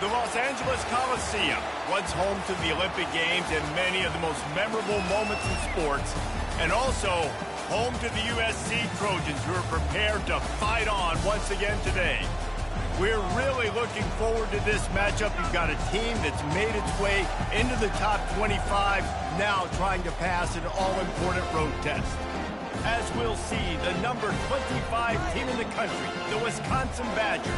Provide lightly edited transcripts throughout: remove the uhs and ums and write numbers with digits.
The Los Angeles Coliseum, once home to the Olympic Games and many of the most memorable moments in sports, and also home to the USC Trojans, who are prepared to fight on once again today. We're really looking forward to this matchup. You've got a team that's made its way into the top 25, now trying to pass an all-important road test. As we'll see, the number 25 team in the country, the Wisconsin Badgers,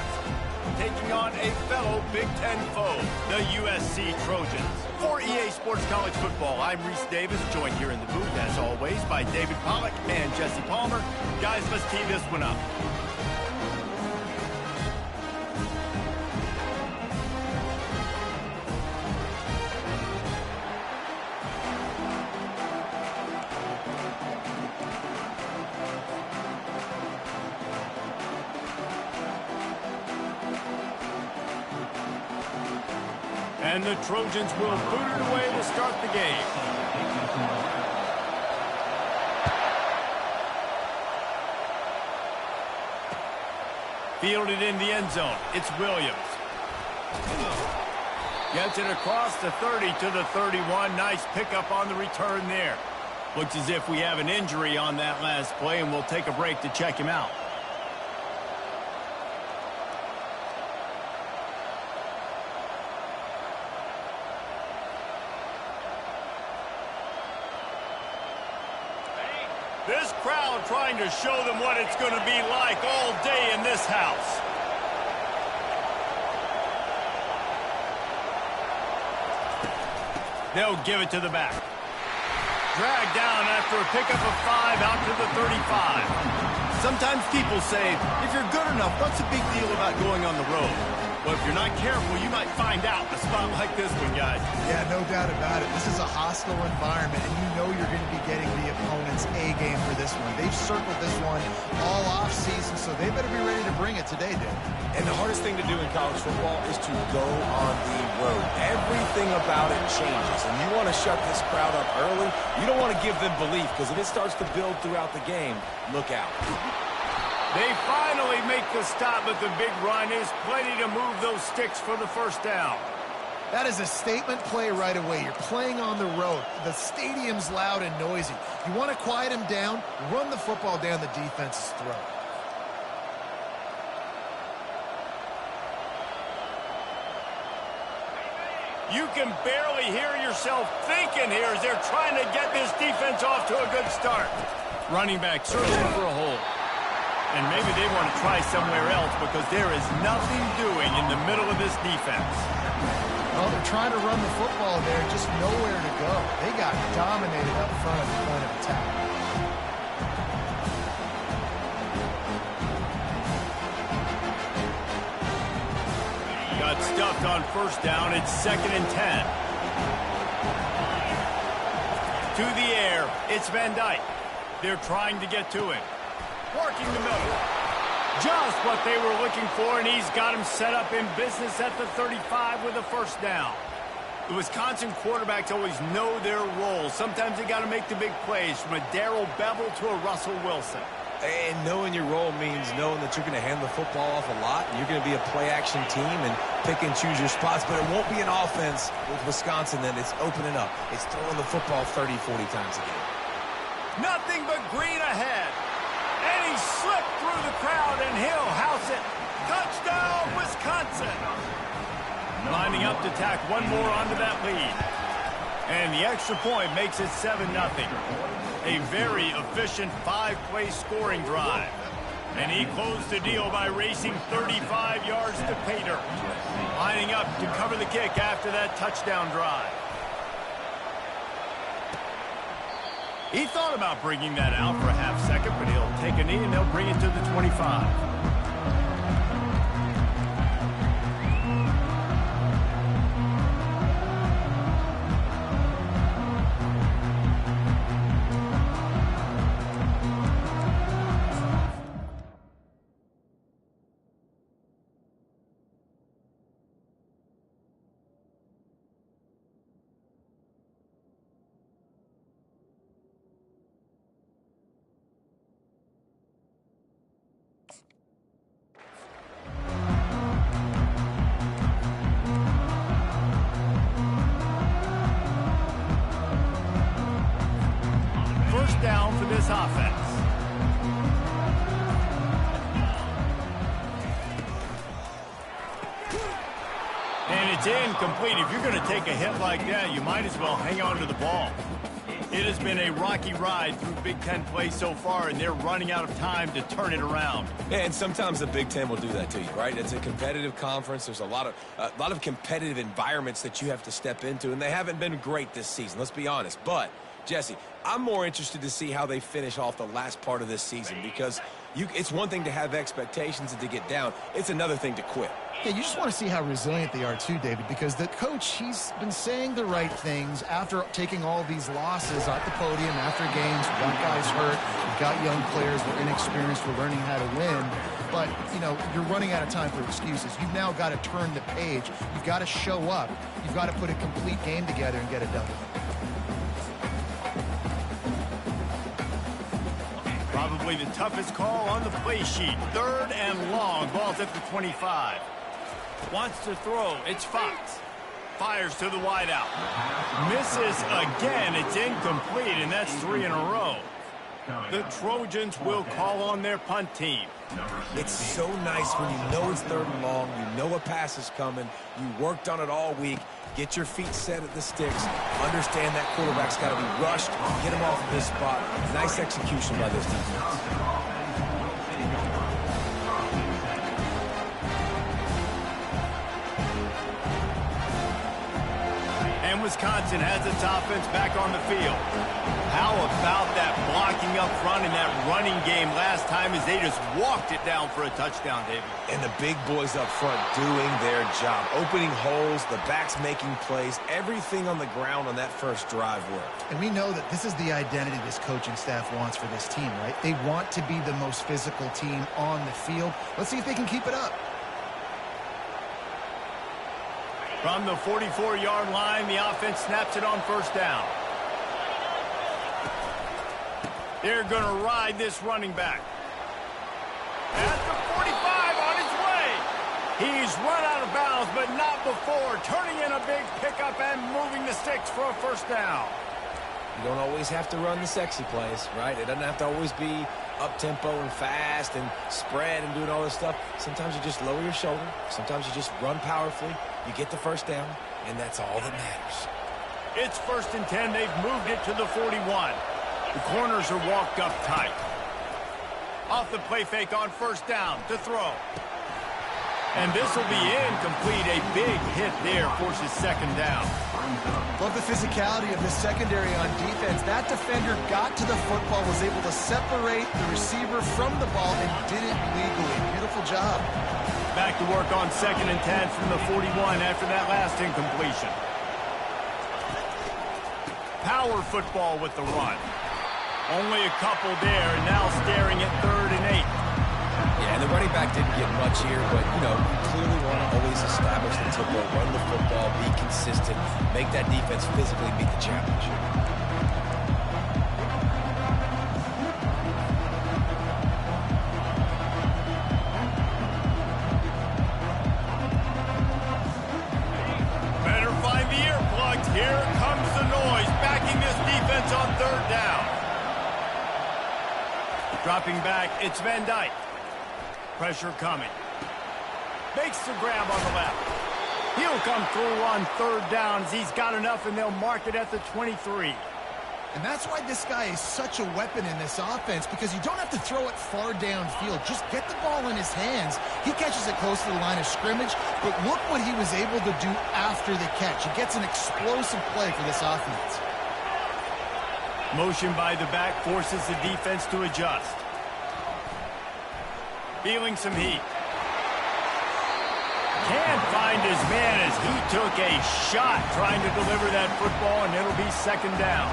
taking on a fellow Big Ten foe, the USC Trojans. For EA Sports College Football, I'm Reese Davis, joined here in the booth, as always, by David Pollack and Jesse Palmer. Guys, let's tee this one up. And the Trojans will boot it away to start the game. Fielded in the end zone. It's Williams. Gets it across the 30 to the 31. Nice pickup on the return there. Looks as if we have an injury on that last play, and we'll take a break to check him out. This crowd trying to show them what it's going to be like all day in this house. They'll give it to the back. Dragged down after a pickup of 5 out to the 35. Sometimes people say, if you're good enough, what's the big deal about going on the road? Well, if you're not careful, you might find out in a spot like this one, guys. Yeah, no doubt about it. This is a hostile environment, and you know you're going to be getting the opponent's A-game for this one. They've circled this one all off-season, so they better be ready to bring it today, Dave. And the hardest thing to do in college football is to go on the road. Everything about it changes, and you want to shut this crowd up early. You don't want to give them belief, because if it starts to build throughout the game, look out. They finally make the stop, but the big run is plenty to move those sticks for the first down. That is a statement play right away. You're playing on the road. The stadium's loud and noisy. You want to quiet them down, run the football down the defense's throat. You can barely hear yourself thinking here as they're trying to get this defense off to a good start. Running back searching for a hole. And maybe they want to try somewhere else because there is nothing doing in the middle of this defense. Well, they're trying to run the football there, just nowhere to go. They got dominated up front at the point of attack. Got stuffed on first down. It's 2nd and 10. To the air. It's Van Dyke. They're trying to get to him. Working the middle. Just what they were looking for, and he's got him set up in business at the 35 with a first down. The Wisconsin quarterbacks always know their role. Sometimes they got to make the big plays, from a Darrell Bevell to a Russell Wilson. And knowing your role means knowing that you're going to hand the football off a lot, and you're going to be a play-action team and pick and choose your spots, but it won't be an offense with Wisconsin that it's opening up. It's throwing the football 30, 40 times a game. Nothing but green ahead. And he slipped through the crowd, and he'll house it. Touchdown, Wisconsin. Lining up to tack one more onto that lead. And the extra point makes it 7-0. A very efficient 5-play scoring drive. And he closed the deal by racing 35 yards to pay dirt. Lining up to cover the kick after that touchdown drive. He thought about bringing that out for a half second, but he'll take a knee and they'll bring it to the 25. first down for this offense. And it's incomplete. If you're going to take a hit like that, you might as well hang on to the ball. It has been a rocky ride through Big Ten play so far, and they're running out of time to turn it around. Yeah, and sometimes the Big Ten will do that to you, right? It's a competitive conference. There's a lot of competitive environments that you have to step into, and they haven't been great this season, let's be honest. But, Jesse, I'm more interested to see how they finish off the last part of this season, because it's one thing to have expectations and to get down. It's another thing to quit. Yeah, you just want to see how resilient they are too, David, because the coach, he's been saying the right things after taking all these losses at the podium after games. We've got guys hurt. We've got young players. We're inexperienced. We're learning how to win. But, you know, you're running out of time for excuses. You've now got to turn the page. You've got to show up. You've got to put a complete game together and get it done. Probably the toughest call on the play sheet. 3rd and long. Ball's at the 25. Wants to throw. It's Fox. Fires to the wideout. Misses again. It's incomplete, and that's 3 in a row. The Trojans will call on their punt team. It's so nice when you know it's 3rd and long, you know a pass is coming, you worked on it all week, get your feet set at the sticks, understand that quarterback's got to be rushed, get him off of this spot. Nice execution by this defense. And Wisconsin has its offense back on the field. How about that blocking up front in that running game last time as they just walked it down for a touchdown, David? And the big boys up front doing their job. Opening holes, the backs making plays, everything on the ground on that first drive worked. And we know that this is the identity this coaching staff wants for this team, right? They want to be the most physical team on the field. Let's see if they can keep it up. From the 44-yard line, the offense snaps it on first down. They're going to ride this running back. At the 45 on his way. He's run out of bounds, but not before. Turning in a big pickup and moving the sticks for a first down. You don't always have to run the sexy plays, right? It doesn't have to always be up-tempo and fast and spread and doing all this stuff. Sometimes you just lower your shoulder. Sometimes you just run powerfully. You get the first down, and that's all that matters. It's 1st and 10. They've moved it to the 41. The corners are walked up tight. Off the play fake on first down to throw. And this will be incomplete. A big hit there forces 2nd down. Love the physicality of the secondary on defense. That defender got to the football, was able to separate the receiver from the ball, and did it legally. Beautiful job. Back to work on 2nd and 10 from the 41 after that last incompletion. Power football with the run. Only a couple there, and now staring at 3rd and 8. Yeah, and the running back didn't get much here, but, you know, you clearly want to always establish the tempo, run the football, be consistent, make that defense physically meet the challenge. Better find the earplugs. Here comes the noise, backing this defense on 3rd down. Dropping back, it's Van Dyke. Pressure coming. Makes the grab on the left. He'll come through on 3rd down as he's got enough, and they'll mark it at the 23. And that's why this guy is such a weapon in this offense, because you don't have to throw it far downfield. Just get the ball in his hands. He catches it close to the line of scrimmage, but look what he was able to do after the catch. He gets an explosive play for this offense. Motion by the back forces the defense to adjust. Feeling some heat. Can't find his man as he took a shot trying to deliver that football, and it'll be 2nd down.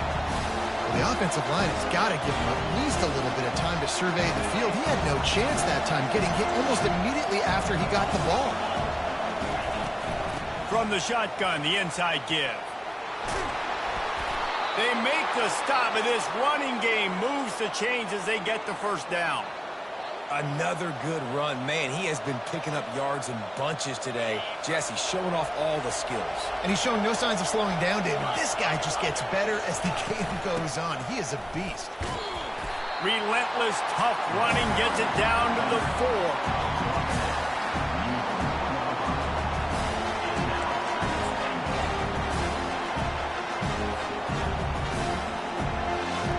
The offensive line has got to give him at least a little bit of time to survey the field. He had no chance that time, getting hit almost immediately after he got the ball. From the shotgun, the inside give. They make the stop, and this running game moves the chains as they get the first down. Another good run. Man, he has been picking up yards in bunches today. Jesse showing off all the skills. And he's showing no signs of slowing down, David. This guy just gets better as the game goes on. He is a beast. Relentless, tough running gets it down to the 4.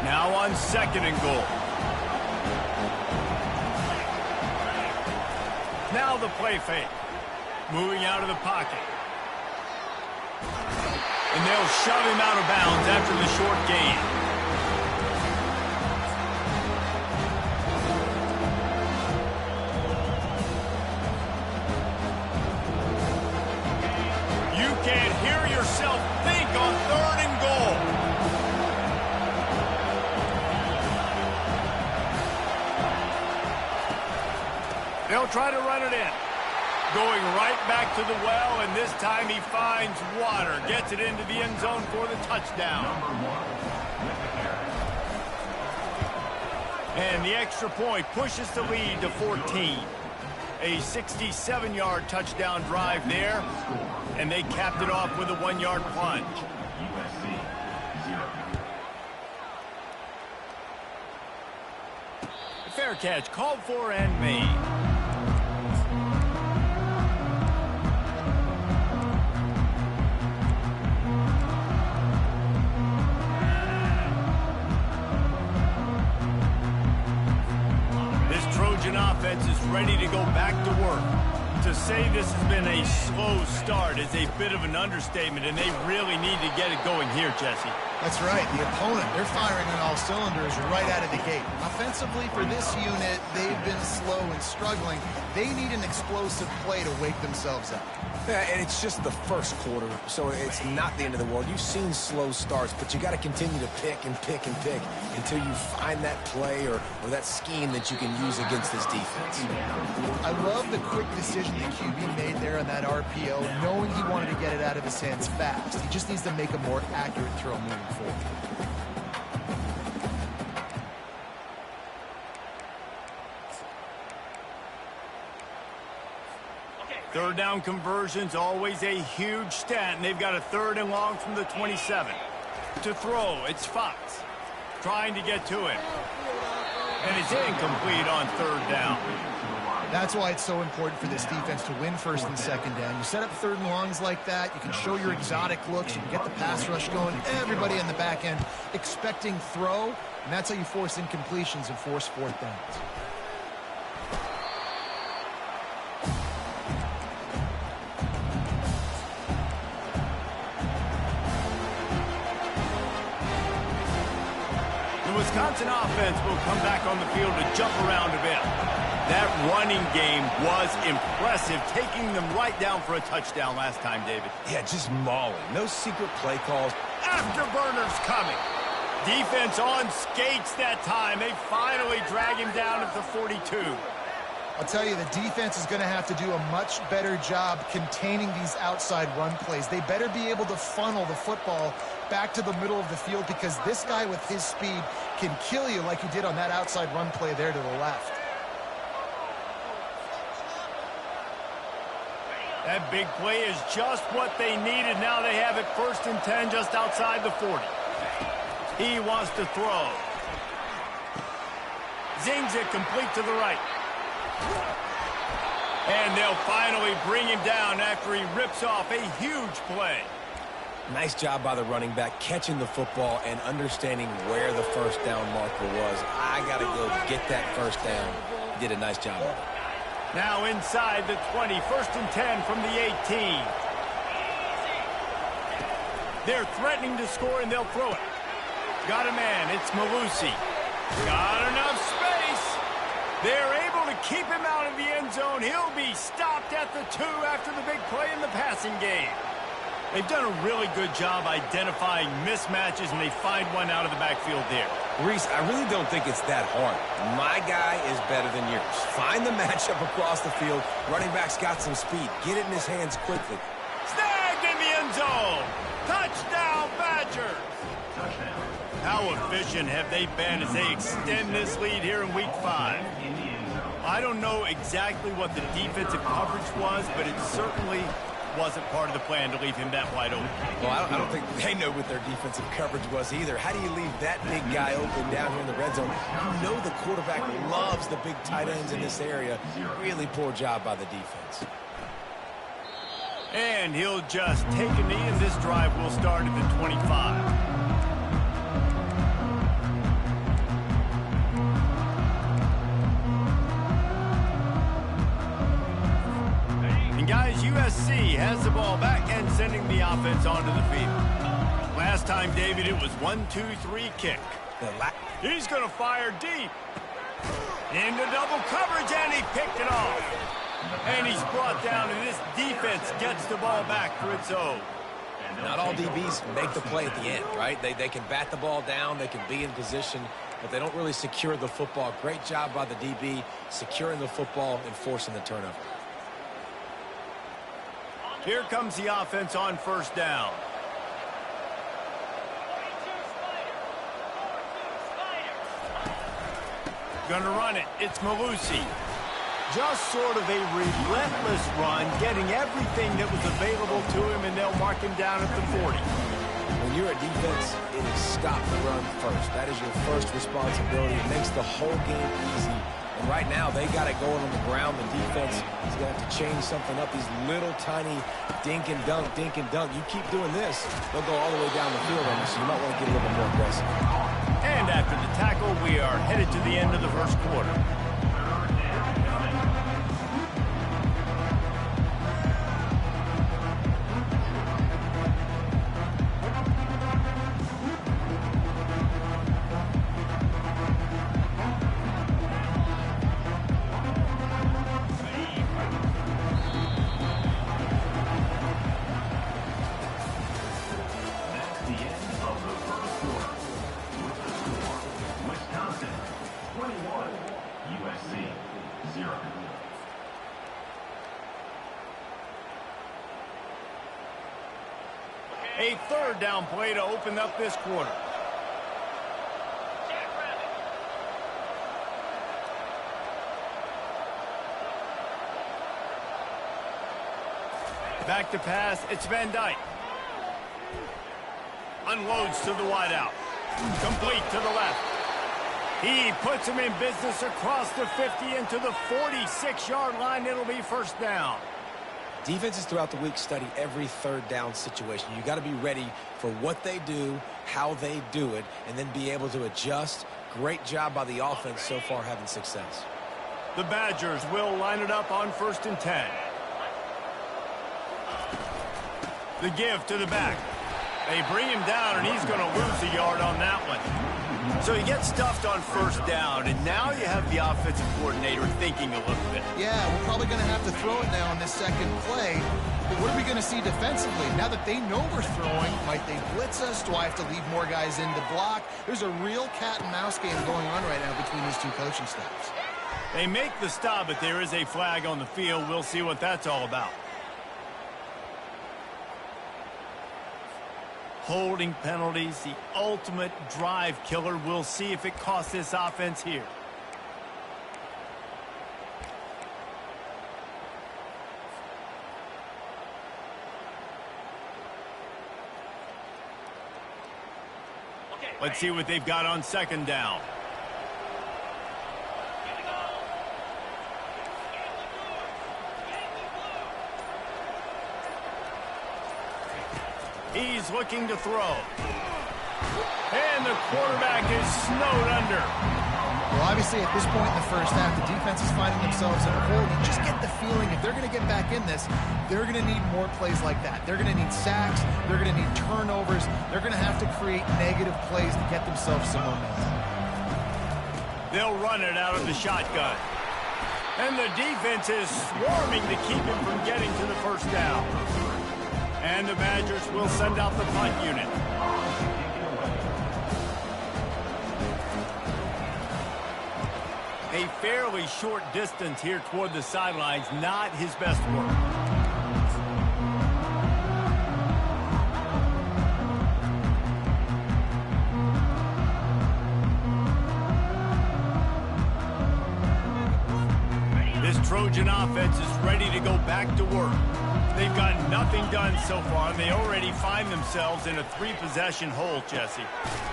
Now on 2nd and goal. Now the play fake. Moving out of the pocket. And they'll shove him out of bounds after the short gain. You can't hear yourself think on 3rd and goal. They'll try to run it in. Going right back to the well, and this time he finds water. Gets it into the end zone for the touchdown. And the extra point pushes the lead to 14. A 67-yard touchdown drive there, and they capped it off with a 1-yard plunge. Fair catch called for and made. Trojan offense is ready to go back to work. To say this has been a slow start is a bit of an understatement, and they really need to get it going here, Jesse. That's right. The opponent, they're firing on all cylinders right out of the gate. Offensively, for this unit, they've been slow and struggling. They need an explosive play to wake themselves up. Yeah, and it's just the first quarter, so it's not the end of the world. You've seen slow starts, but you got to continue to pick and pick and pick until you find that play or that scheme that you can use against this defense. I love the quick decision the QB made there on that RPO, knowing he wanted to get it out of his hands fast. He just needs to make a more accurate throw moving forward. Third down conversions, always a huge stat, and they've got a 3rd and long from the 27. To throw, it's Fox. Trying to get to him. And it's incomplete on 3rd down. That's why it's so important for this defense to win 1st and 2nd down. You set up 3rd and longs like that, you can show your exotic looks, you can get the pass rush going, everybody in the back end expecting throw, and that's how you force incompletions and force 4th downs. Wisconsin offense will come back on the field to jump around a bit. That running game was impressive, taking them right down for a touchdown last time, David. Yeah, just mauling. No secret play calls. Afterburners coming. Defense on skates that time. They finally drag him down at the 42. I'll tell you, the defense is going to have to do a much better job containing these outside run plays. They better be able to funnel the football back to the middle of the field, because this guy with his speed can kill you like he did on that outside run play there to the left. That big play is just what they needed. Now they have it 1st and 10 just outside the 40. He wants to throw. Zings it complete to the right. And they'll finally bring him down after he rips off a huge play. Nice job by the running back, catching the football and understanding where the 1st down marker was. I got to go get that 1st down. He did a nice job of it. Now inside the 20, 1st and 10 from the 18. They're threatening to score, and they'll throw it. Got a man. It's Malusi. Got enough space. They're able to keep him out of the end zone. He'll be stopped at the 2 after the big play in the passing game. They've done a really good job identifying mismatches, and they find one out of the backfield there. Reese, I really don't think it's that hard. My guy is better than yours. Find the matchup across the field. Running back's got some speed. Get it in his hands quickly. Snagged in the end zone. Touchdown, Badgers. How efficient have they been as they extend this lead here in Week 5? I don't know exactly what the defensive coverage was, but it certainly wasn't part of the plan to leave him that wide open. Well, I don't think they know what their defensive coverage was either. How do you leave that big guy open down here in the red zone? You know the quarterback loves the big tight ends in this area. Really poor job by the defense. And he'll just take a knee, and this drive will start at the 25. Guys, USC has the ball back and sending the offense onto the field. Last time, David, it was 1-2-3 kick. He's going to fire deep. Into double coverage, and he picked it off. And he's brought down, and this defense gets the ball back for its own. Not all DBs make the play at the end, right? They can bat the ball down, they can be in position, but they don't really secure the football. Great job by the DB securing the football and forcing the turnover. Here comes the offense on first down. Gonna run it. It's Malusi. Just sort of a relentless run, getting everything that was available to him, and they'll mark him down at the 40. When you're a defense, it is stop the run first. That is your first responsibility. It makes the whole game easy. And right now, they got it going on the ground. The defense is going to have to change something up. These little tiny dink and dunk, dink and dunk. You keep doing this, they'll go all the way down the field on you, so you might want to get a little bit more aggressive. And after the tackle, we are headed to the end of the first quarter. A third down play to open up this quarter. Back to pass, it's Van Dyke. Unloads to the wideout. Complete to the left. He puts him in business across the 50 into the 46-yard line. It'll be first down. Defenses throughout the week study every third down situation. You got to be ready for what they do, how they do it, and then be able to adjust. Great job by the offense so far having success. The Badgers will line it up on 1st and 10. The give to the back. They bring him down, and he's going to lose a yard on that one. So he gets stuffed on first down, and now you have the offensive coordinator thinking a little bit. Yeah, we're probably going to have to throw it now on this second play. But what are we going to see defensively? Now that they know we're throwing, might they blitz us? Do I have to leave more guys in to block? There's a real cat and mouse game going on right now between these two coaching staffs. They make the stop, but there is a flag on the field. We'll see what that's all about. Holding penalties, the ultimate drive killer. We'll see if it costs this offense here. Let's see what they've got on second down. He's looking to throw. And the quarterback is snowed under. Well, obviously, at this point in the first half, the defense is finding themselves in a hole. You just get the feeling if they're going to get back in this, they're going to need more plays like that. They're going to need sacks. They're going to need turnovers. They're going to have to create negative plays to get themselves some momentum. They'll run it out of the shotgun. And the defense is swarming to keep him from getting to the first down. And the Badgers will send out the punt unit. A fairly short distance here toward the sidelines, not his best work. Trojan offense is ready to go back to work. They've got nothing done so far, and they already find themselves in a 3-possession hole, Jesse.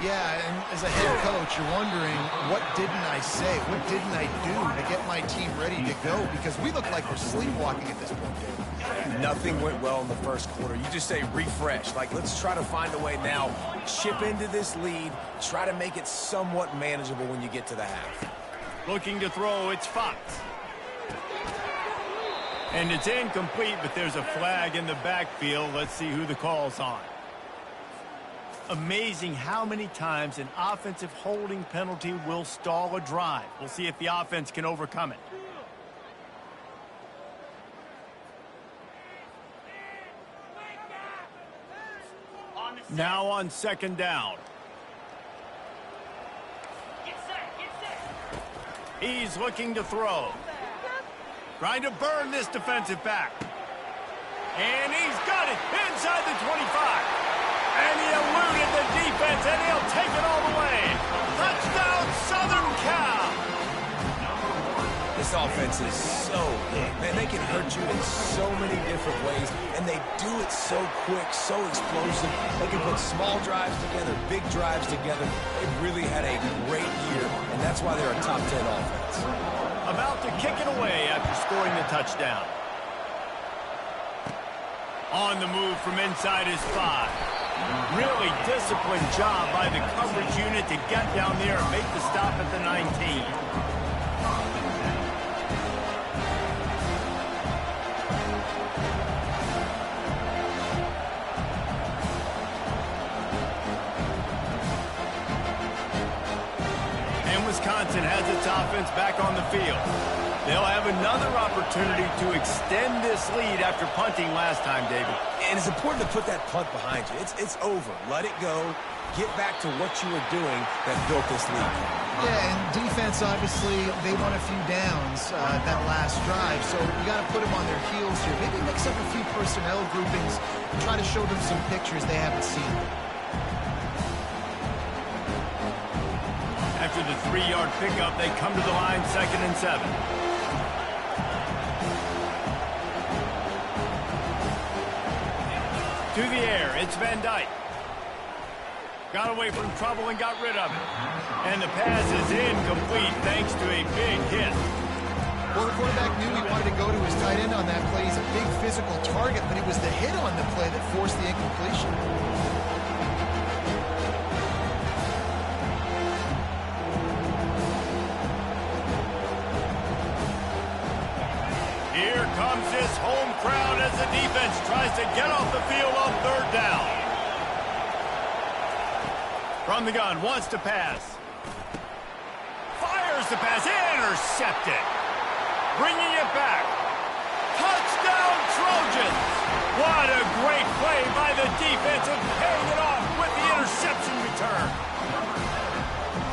Yeah, and as a head coach, you're wondering, what didn't I say? What didn't I do to get my team ready to go? Because we look like we're sleepwalking at this point, Dave. Nothing went well in the first quarter. You just say refresh. Like, let's try to find a way now. Chip into this lead. Try to make it somewhat manageable when you get to the half. Looking to throw, it's Fox. And it's incomplete, but there's a flag in the backfield. Let's see who the call's on. Amazing how many times an offensive holding penalty will stall a drive. We'll see if the offense can overcome it. Now on second down. He's looking to throw. Trying to burn this defensive back. And he's got it inside the 25. And he eluded the defense, and he'll take it all the way. Touchdown, Southern Cal. This offense is so big. Man, they can hurt you in so many different ways, and they do it so quick, so explosive. They can put small drives together, big drives together. They've really had a great year, and that's why they're a top 10 offense. About to kick it away after scoring the touchdown. On the move from inside his 5. Really disciplined job by the coverage unit to get down there and make the stop at the 19. Wisconsin has its offense back on the field. They'll have another opportunity to extend this lead after punting last time, David. And it's important to put that punt behind you. It's over. Let it go. Get back to what you were doing that built this lead. Yeah, and defense, obviously, they won a few downs that last drive, so you got to put them on their heels here. Maybe mix up a few personnel groupings and try to show them some pictures they haven't seen. After the 3-yard pickup, they come to the line, 2nd and 7. To the air, it's Van Dyke. Got away from trouble and got rid of it. And the pass is incomplete thanks to a big hit. Well, the quarterback knew he wanted to go to his tight end on that play. He's a big physical target, but it was the hit on the play that forced the incompletion. Here comes this home crowd as the defense tries to get off the field on 3rd down. From the gun, wants to pass. Fires the pass, intercepted. Bringing it back. Touchdown, Trojans. What a great play by the defense and paying it off with the interception return.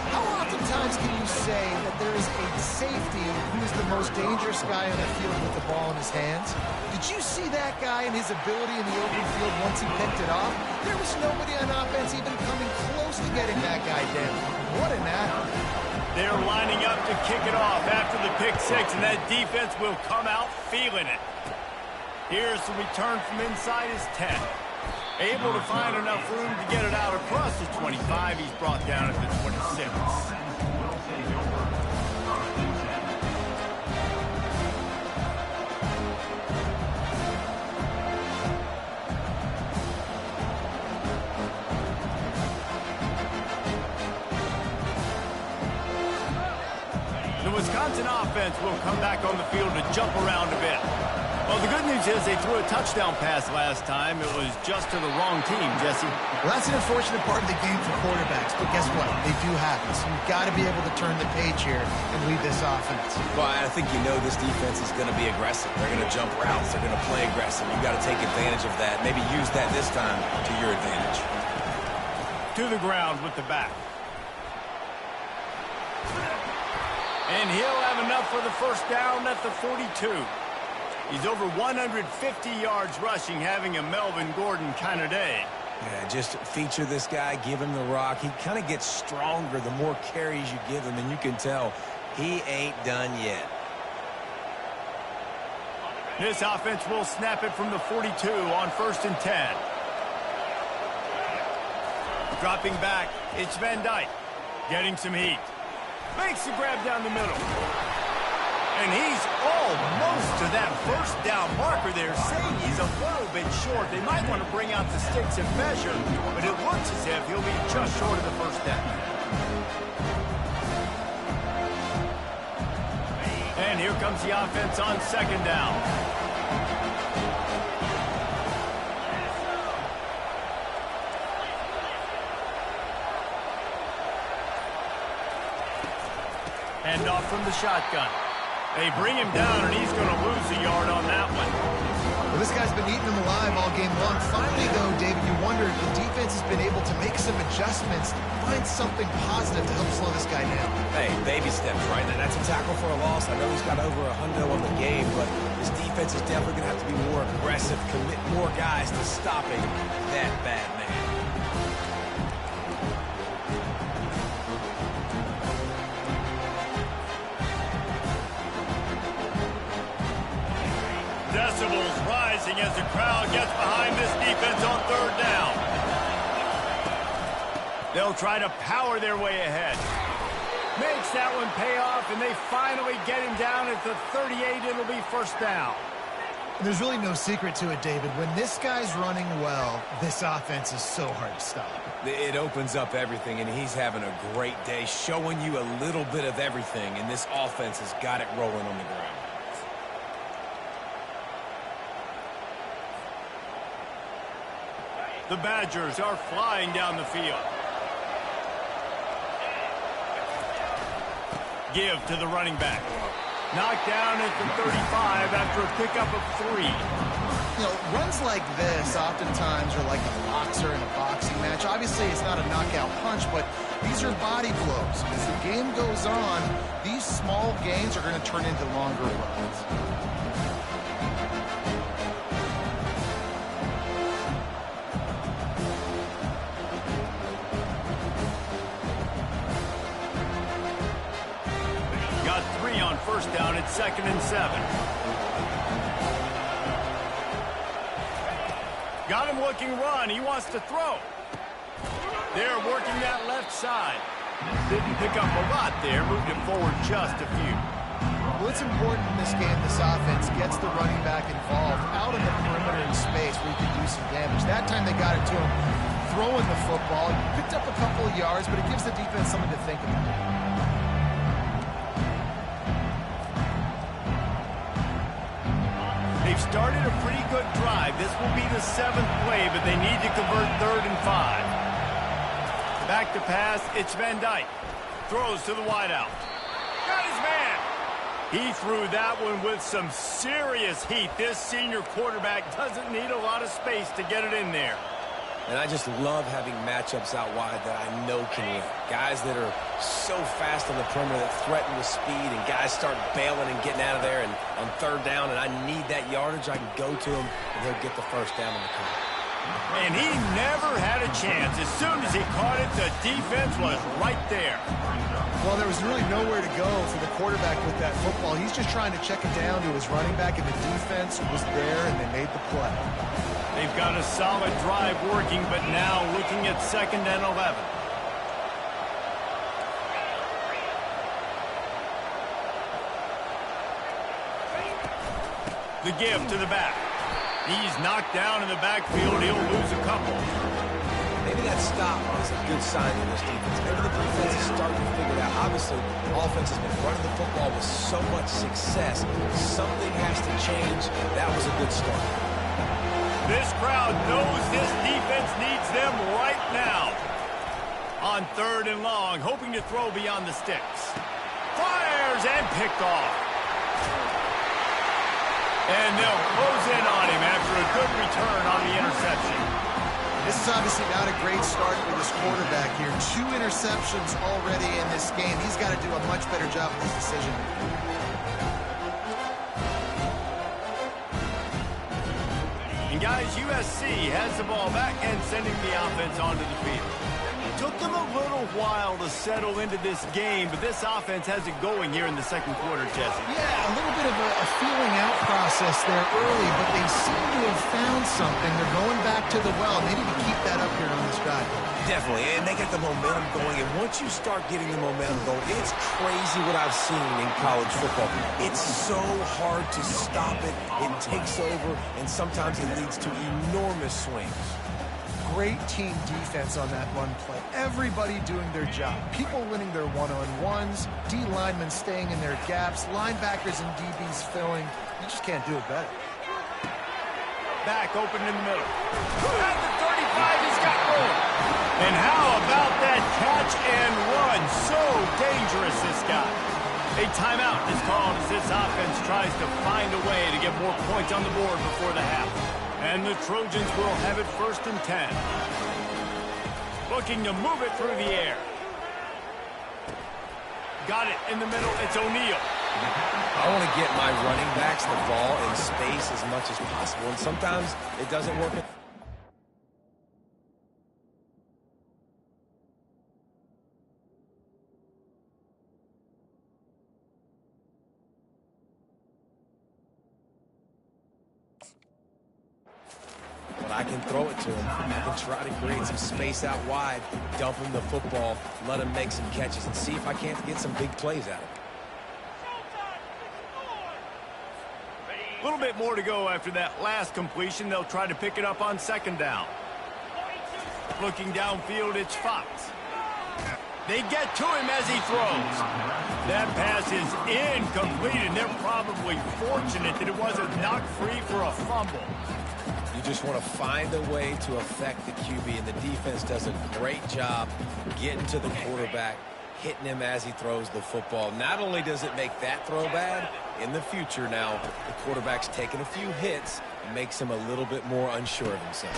How oftentimes can you say that there is a safety who's the most dangerous guy on the field with the ball in his hands? Did you see that guy and his ability in the open field once he picked it off? There was nobody on offense even coming close to getting that guy down. What an athlete. They're lining up to kick it off after the pick 6, and that defense will come out feeling it. Here's the return from inside his 10. Able to find enough room to get it out across the 25. He's brought down at the 26. The Wisconsin offense will come back on the field to jump around a bit. Well, the good news is they threw a touchdown pass last time. It was just to the wrong team, Jesse. Well, that's an unfortunate part of the game for quarterbacks, but guess what? They do happen. So you've got to be able to turn the page here and lead this offense. Well, I think you know this defense is going to be aggressive. They're going to jump routes. They're going to play aggressive. You've got to take advantage of that. Maybe use that this time to your advantage. To the ground with the back. And he'll have enough for the first down at the 42. He's over 150 yards rushing, having a Melvin Gordon kind of day. Yeah, just feature this guy, give him the rock. He kind of gets stronger the more carries you give him, and you can tell he ain't done yet. This offense will snap it from the 42 on 1st and 10. Dropping back, it's Van Dyke. Getting some heat. Makes the grab down the middle. And he's almost to that first down marker there, saying he's a little bit short. They might want to bring out the sticks and measure, but it looks as if he'll be just short of the first down. And here comes the offense on 2nd down. Hand off from the shotgun. They bring him down, and he's going to lose a yard on that one. Well, this guy's been eating them alive all game long. Finally, though, David, you wonder if the defense has been able to make some adjustments, find something positive to help slow this guy down. Hey, baby steps, right? Now, that's a tackle for a loss. I know he's got over 100 on the game, but this defense is definitely going to have to be more aggressive, commit more guys to stopping that bad man. Decibels rising as the crowd gets behind this defense on 3rd down. They'll try to power their way ahead. Makes that one pay off, and they finally get him down at the 38. It'll be 1st down. And there's really no secret to it, David. When this guy's running well, this offense is so hard to stop. It opens up everything, and he's having a great day, showing you a little bit of everything, and this offense has got it rolling on the ground. The Badgers are flying down the field. Give to the running back. Knocked down at the 35 after a pickup of 3. You know, runs like this oftentimes are like a boxer in a boxing match. Obviously, it's not a knockout punch, but these are body blows. As the game goes on, these small gains are going to turn into longer runs. Got 3 on 1st down at 2nd and 7. Got him looking run. He wants to throw. They're working that left side. Didn't pick up a lot there. Moved it forward just a few. Well, it's important in this game this offense gets the running back involved out in the perimeter in space where he can do some damage. That time they got it to him throwing the football. He picked up a couple of yards, but it gives the defense something to think about. They've started a pretty good drive. This will be the 7th play, but they need to convert 3rd and 5. Back to pass, it's Van Dyke. Throws to the wideout. Got his man. He threw that one with some serious heat. This senior quarterback doesn't need a lot of space to get it in there. And I just love having matchups out wide that I know can win. Guys that are so fast on the perimeter that threaten with speed, and guys start bailing and getting out of there. And on 3rd down, and I need that yardage, I can go to him, and he'll get the 1st down on the count. And he never had a chance. As soon as he caught it, the defense was right there. Well, there was really nowhere to go for the quarterback with that football. He's just trying to check it down to his running back, and the defense was there, and they made the play. They've got a solid drive working, but now looking at 2nd and 11. The give to the back. He's knocked down in the backfield. He'll lose a couple. Maybe that stop is a good sign in this defense. Maybe the defense is starting to figure it out. Obviously, the offense has been running the football with so much success. Something has to change. That was a good start. This crowd knows this defense needs them right now. On 3rd and long, hoping to throw beyond the sticks. Fires and picked off. And they'll close in on him after a good return on the interception. This is obviously not a great start for this quarterback here. 2 interceptions already in this game. He's got to do a much better job with his decision making. And guys, USC has the ball back and sending the offense onto the field. Took them a little while to settle into this game, but this offense has it going here in the second quarter, Jesse. Yeah, a little bit of a feeling out process there early, but they seem to have found something. They're going back to the well. They need to keep that up here on this drive. Definitely, and they get the momentum going, and once you start getting the momentum going, it's crazy what I've seen in college football. It's so hard to stop it. It takes over, and sometimes it leads to enormous swings. Great team defense on that run play. Everybody doing their job. People winning their one-on-ones, D linemen staying in their gaps, linebackers and DBs filling. You just can't do it better. Back open in the middle. At the 35, he's got room. And how about that catch and run? So dangerous, this guy. A timeout is called as this offense tries to find a way to get more points on the board before the half. And the Trojans will have it 1st and 10. Looking to move it through the air. Got it in the middle. It's O'Neal. I want to get my running backs the ball in space as much as possible, and sometimes it doesn't work. But I can throw it to him. I can try to create some space out wide, dump him the football, let him make some catches, and see if I can't get some big plays out of him. A little bit more to go after that last completion. They'll try to pick it up on 2nd down. Looking downfield, it's Fox. They get to him as he throws. That pass is incomplete, and they're probably fortunate that it wasn't knocked free for a fumble. You just want to find a way to affect the QB, and the defense does a great job getting to the quarterback, hitting him as he throws the football. Not only does it make that throw bad, in the future now, the quarterback's taking a few hits and makes him a little bit more unsure of himself.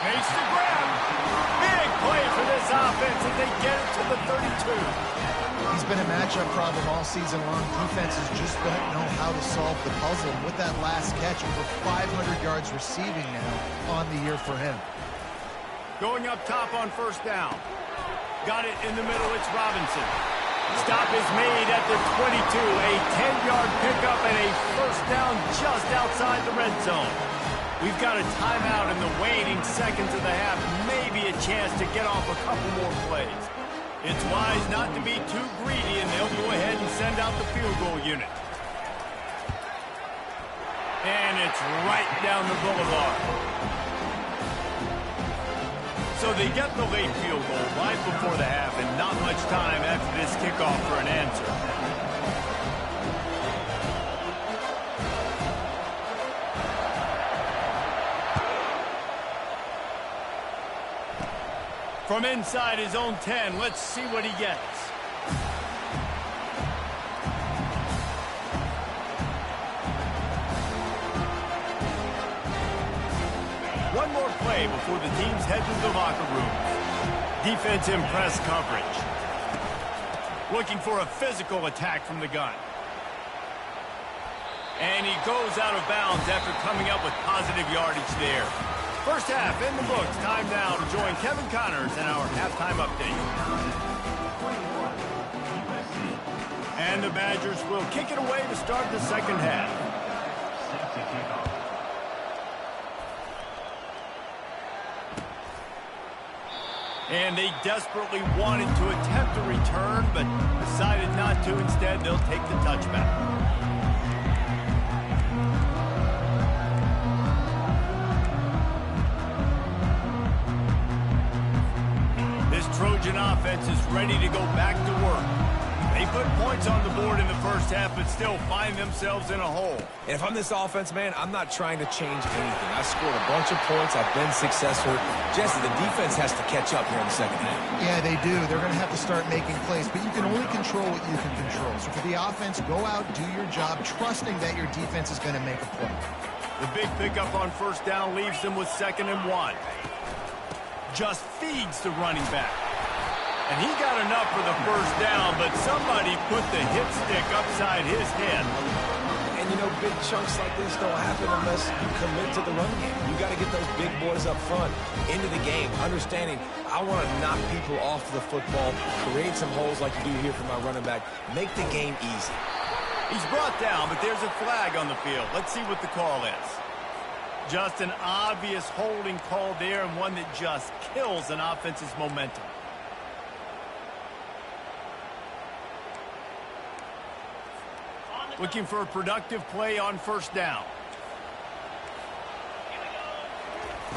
Makes the grab. Big play for this offense, and they get it to the 32. He's been a matchup problem all season long. Defenses just don't know how to solve the puzzle. And with that last catch, over 500 yards receiving now on the year for him. Going up top on 1st down. Got it in the middle. It's Robinson. Stop is made at the 22. A 10-yard pickup and a 1st down just outside the red zone. We've got a timeout in the waning seconds of the half. Maybe a chance to get off a couple more plays. It's wise not to be too greedy, and they'll go ahead and send out the field goal unit. And it's right down the boulevard. So they get the late field goal right before the half, and not much time after this kickoff for an answer. From inside his own 10, let's see what he gets. One more play before the teams head to the locker room. Defense in press coverage. Looking for a physical attack from the gun. And he goes out of bounds after coming up with positive yardage there. First half in the books. Time now to join Kevin Connors in our halftime update. And the Badgers will kick it away to start the second half. And they desperately wanted to attempt a return, but decided not to. Instead, they'll take the touchback. Trojan offense is ready to go back to work. They put points on the board in the first half, but still find themselves in a hole. And if I'm this offense, man, I'm not trying to change anything. I scored a bunch of points. I've been successful. Jesse, the defense has to catch up here in the second half. Yeah, they do. They're going to have to start making plays, but you can only control what you can control. So for the offense, go out, do your job, trusting that your defense is going to make a play. The big pickup on 1st down leaves them with 2nd and 1. Just feeds the running back. And he got enough for the 1st down, but somebody put the hit stick upside his head. And you know, big chunks like this don't happen unless you commit to the run game. You got to get those big boys up front into the game, understanding I want to knock people off the football, create some holes like you do here for my running back, make the game easy. He's brought down, but there's a flag on the field. Let's see what the call is. Just an obvious holding call there, and one that just kills an offense's momentum. Looking for a productive play on first down.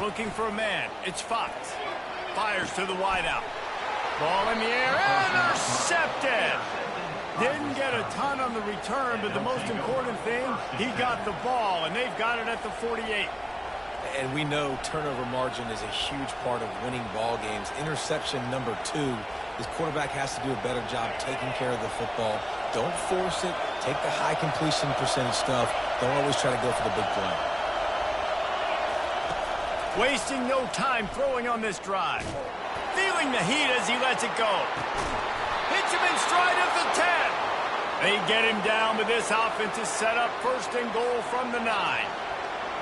Looking for a man. It's Fox. Fires to the wideout. Ball in the air. Intercepted. Didn't get a ton on the return, but the most important thing, he got the ball, and they've got it at the 48. And we know turnover margin is a huge part of winning ball games. Interception number 2. This quarterback has to do a better job taking care of the football. Don't force it. Take the high completion percentage stuff. Don't always try to go for the big play. Wasting no time throwing on this drive. Feeling the heat as he lets it go. Hits him in stride at the 10. They get him down, but this offense is set up first and goal from the 9.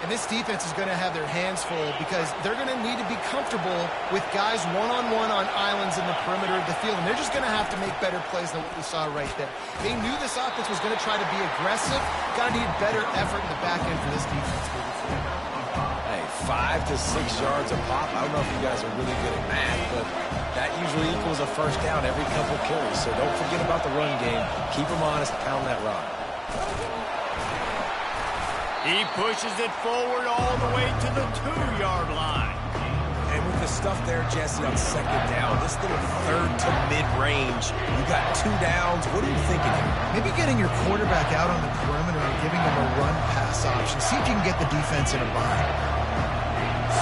And this defense is going to have their hands full because they're going to need to be comfortable with guys one-on-one on islands in the perimeter of the field. And they're just going to have to make better plays than what we saw right there. They knew this offense was going to try to be aggressive. Got to need better effort in the back end for this defense moving forward. Hey, 5 to 6 yards a pop. I don't know if you guys are really good at math, but that usually equals a first down every couple carries. So don't forget about the run game. Keep them honest. Pound that rock. He pushes it forward all the way to the 2-yard line. And with the stuff there, Jesse, on second down, this little third to mid-range, you got 2 downs. What are you thinking here? Maybe getting your quarterback out on the perimeter and giving him a run-pass option. See if you can get the defense in a bind.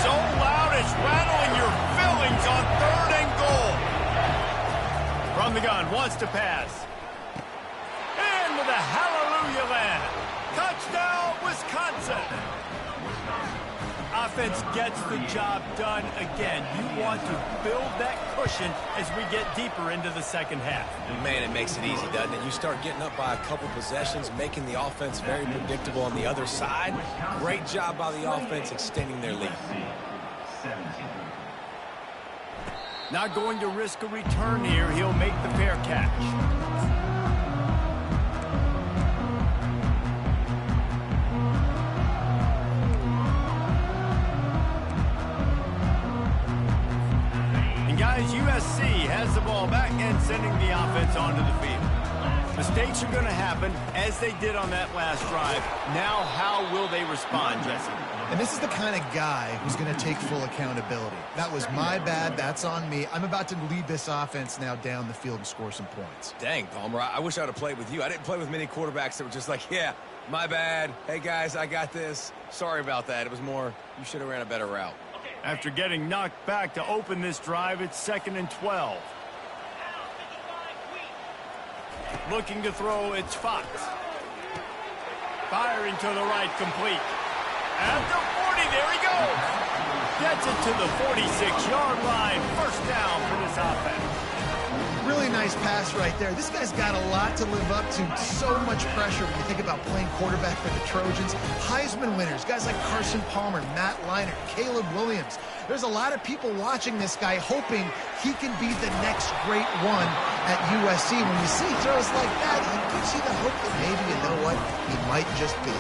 So loud it's rattling your fillings on 3rd and goal. From the gun, wants to pass. Into the hallelujah land. Touchdown, Wisconsin. Offense gets the job done again. You want to build that cushion as we get deeper into the second half. Man, it makes it easy, doesn't it? You start getting up by a couple possessions, making the offense very predictable on the other side. Great job by the offense extending their lead. Not going to risk a return here. He'll make the fair catch. Guys, USC has the ball back and sending the offense onto the field. Mistakes are going to happen, as they did on that last drive. Now, how will they respond, Jesse? And this is the kind of guy who's going to take full accountability. That was my bad. That's on me. I'm about to lead this offense now down the field and score some points. Dang, Palmer, I wish I would have played with you. I didn't play with many quarterbacks that were just like, yeah, my bad. Hey, guys, I got this. Sorry about that. It was more, you should have ran a better route. After getting knocked back to open this drive, it's 2nd and 12. Looking to throw, it's Fox. Firing to the right, complete. At the 40, there he goes. Gets it to the 46-yard line. First down for this offense. Really nice pass right there. This guy's got a lot to live up to. So much pressure when you think about playing quarterback for the Trojans. Heisman winners, guys like Carson Palmer, Matt Leinart, Caleb Williams. There's a lot of people watching this guy hoping he can be the next great one at USC. When you see throws like that, it gives you the hope that maybe, you know what, he might just be.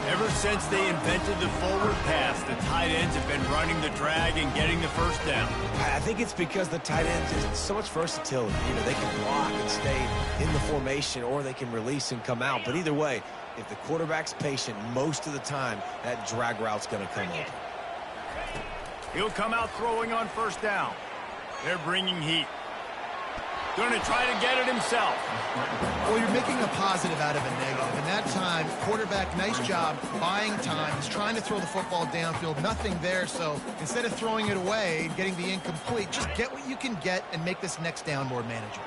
Ever since they invented the forward pass, the tight ends have been running the drag and getting the first down. I think it's because the tight ends is so much versatility. You know, they can block and stay in the formation, or they can release and come out. But either way, if the quarterback's patient, most of the time, that drag route's going to come open. He'll come out throwing on first down. They're bringing heat. Going to try to get it himself. Well, you're making a positive out of a negative. And that time, quarterback, nice job buying time. He's trying to throw the football downfield. Nothing there. So instead of throwing it away and getting the incomplete, just get what you can get and make this next down more manageable.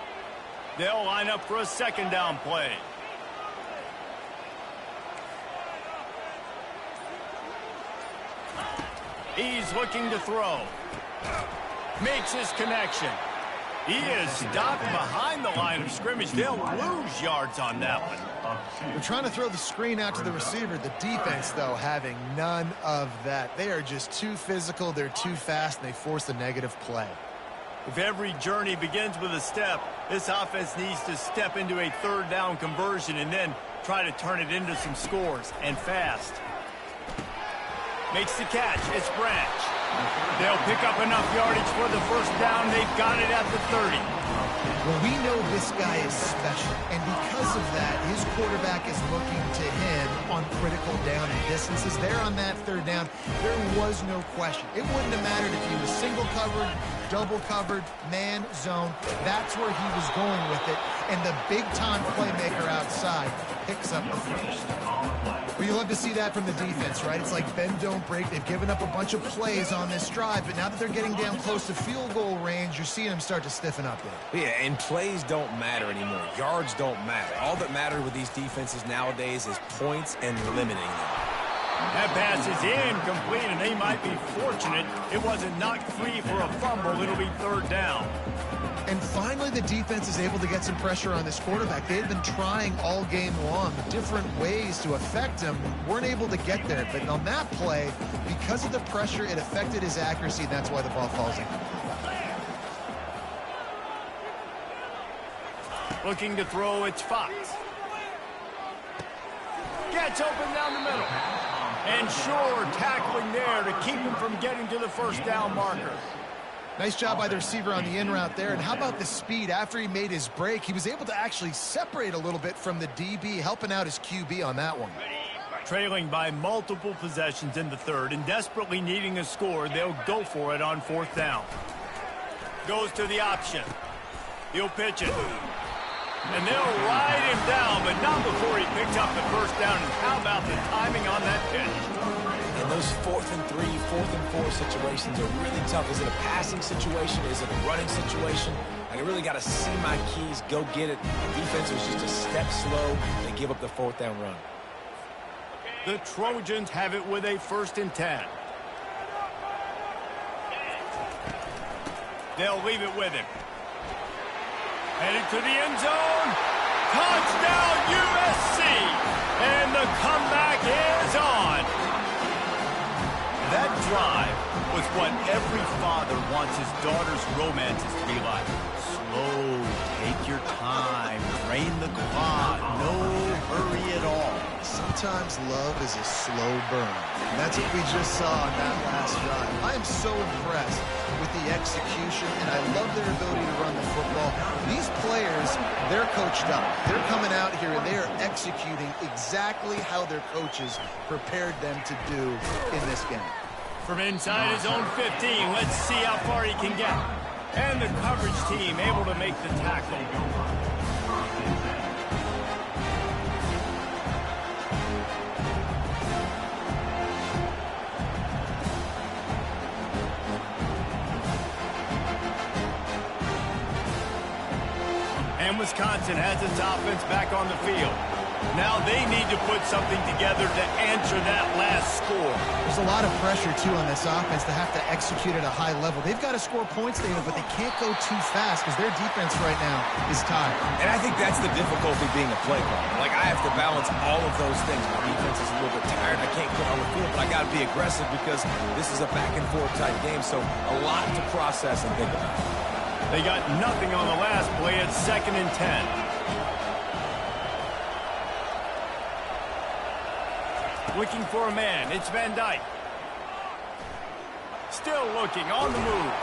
They'll line up for a second down play. He's looking to throw. Makes his connection. He is stopped behind the line of scrimmage. They'll lose yards on that one. They're trying to throw the screen out to the receiver. The defense, though, having none of that. They are just too physical. They're too fast, and they force a negative play. If every journey begins with a step, this offense needs to step into a third down conversion and then try to turn it into some scores, and fast. Makes the catch. It's Branch. They'll pick up enough yardage for the first down. They've got it at the 30. Well, we know this guy is special, and because of that, his quarterback is looking to him on critical down and distances. There on that third down, there was no question. It wouldn't have mattered if he was single covered, double covered, man, zone. That's where he was going with it, and the big-time playmaker outside picks up the first. Well, you love to see that from the defense, right? It's like bend, don't break. They've given up a bunch of plays on this drive, but now that they're getting down close to field goal range, you're seeing them start to stiffen up there. Yeah, and plays don't matter anymore. Yards don't matter. All that matters with these defenses nowadays is points and limiting them. That pass is incomplete, and they might be fortunate it wasn't knocked free for a fumble. It'll be third down. And finally, the defense is able to get some pressure on this quarterback. They've been trying all game long different ways to affect him. Weren't able to get there. But on that play, because of the pressure, it affected his accuracy, and that's why the ball falls in. Looking to throw, it's Fox. Gets open down the middle. And Shore tackling there to keep him from getting to the first down marker. Nice job by the receiver on the in route there. And how about the speed? After he made his break, he was able to actually separate a little bit from the DB, helping out his QB on that one. Trailing by multiple possessions in the third and desperately needing a score, they'll go for it on fourth down. Goes to the option. He'll pitch it. And they'll ride him down, but not before he picks up the first down. And how about the timing on that pitch? And those 4th and 3, 4th and 4 situations are really tough. Is it a passing situation? Is it a running situation? I really got to see my keys, go get it. The defense was just a step slow. They give up the 4th down run. The Trojans have it with a 1st and 10. They'll leave it with him. Headed to the end zone. Touchdown, USC. And the comeback is on. That drive was what every father wants his daughter's romances to be like. Slow, take your time, drain the clock, no hurry at all. Sometimes love is a slow burn. And that's what we just saw on that last drive. I am so impressed with the execution, and I love their ability to run the football. These players, they're coached up. They're coming out here, and they are executing exactly how their coaches prepared them to do in this game. From inside his own 15, let's see how far he can get. And the coverage team able to make the tackle. And Wisconsin has its offense back on the field. Now they need to put something together to answer that last score. There's a lot of pressure, too, on this offense to have to execute at a high level. They've got to score points, David, but they can't go too fast because their defense right now is tired. And I think that's the difficulty being a play caller. Like, I have to balance all of those things. My defense is a little bit tired. I can't put on the field, but I got to be aggressive because this is a back-and-forth type game, so a lot to process and think about. They got nothing on the last play at 2nd and 10. Looking for a man. It's Van Dyke. Still looking on the move.